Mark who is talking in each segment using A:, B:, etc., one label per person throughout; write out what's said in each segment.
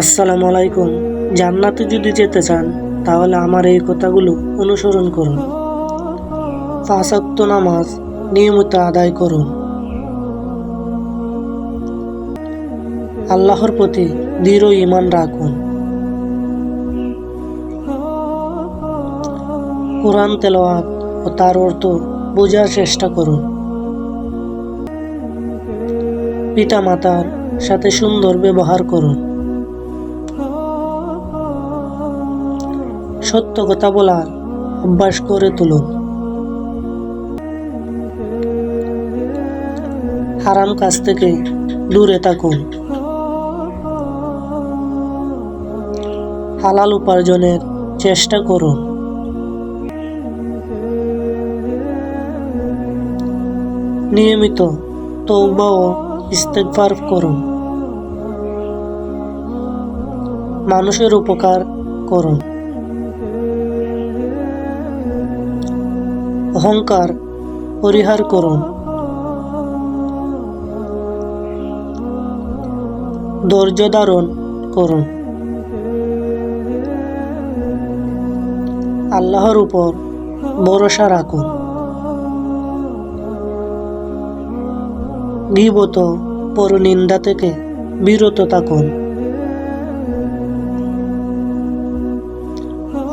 A: আসসালামু আলাইকুম। জান্নাতে যদি যেতে চান তাহলে আমার এই কথাগুলো অনুসরণ করুন। ৫ ওয়াক্ত নামাজ নিয়মিত আদায় করুন। আল্লাহর প্রতি দৃঢ় ঈমান রাখুন। কোরআন তেলাওয়াত ও তার অর্থ বোঝার চেষ্টা করুন। পিতামাতার সাথে সুন্দর ব্যবহার করুন। সত্য কথা বলার অভ্যাস করে তুলুন। হারাম কাজ থেকে দূরে থাকুন। হালাল উপার্জনের চেষ্টা করুন। নিয়মিত তওবা ও ইস্তেগফার করুন। মানুষের উপকার করুন। অহংকার পরিহার করুন। ধৈর্য ধারণ করুন। আল্লাহর উপর ভরসা রাখুন। গীবত পরনিন্দা থেকে বিরত থাকুন।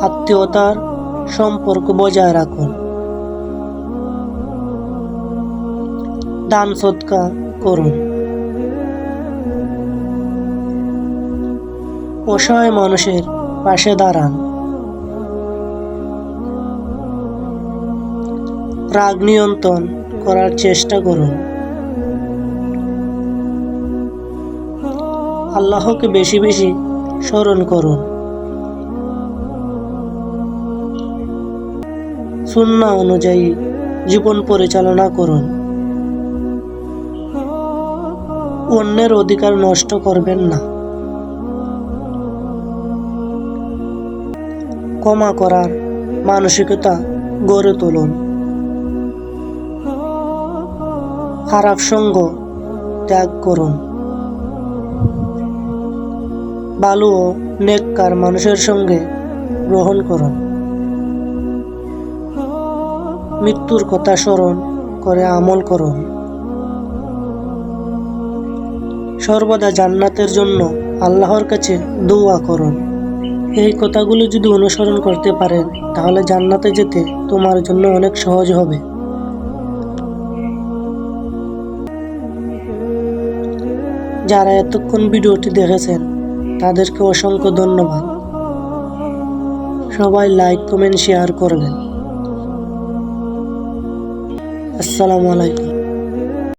A: আত্মীয়তার সম্পর্ক বজায় রাখুন। দান সদকা করুন। অসহায় মানুষের পাশে দাঁড়ান। রাগ নিয়ন্ত্রণ করার চেষ্টা করুন। আল্লাহকে বেশি বেশি স্মরণ করুন। সুন্নাহ অনুযায়ী জীবন পরিচালনা করুন। অন্যের অধিকার নষ্ট করবেন না। ক্ষমা করার মানসিকতা গড়ে তুলুন। খারাপ সঙ্গ ত্যাগ করুন। ভালো ও নেককার মানুষের সঙ্গে গ্রহণ করুন। মৃত্যুর কথা স্মরণ করে আমল করুন। সর্বদা জান্নাতের জন্য আল্লাহর কাছে দোয়া করুন। এই কথাগুলো যদি অনুসরণ করতে পারেন তাহলে জান্নাতে যেতে তোমার জন্য অনেক সহজ হবে। যারা এতক্ষণ ভিডিওটি দেখেছেন তাদেরকে অসংখ্য ধন্যবাদ। সবাই লাইক কমেন্ট শেয়ার করবেন। আসসালামু আলাইকুম।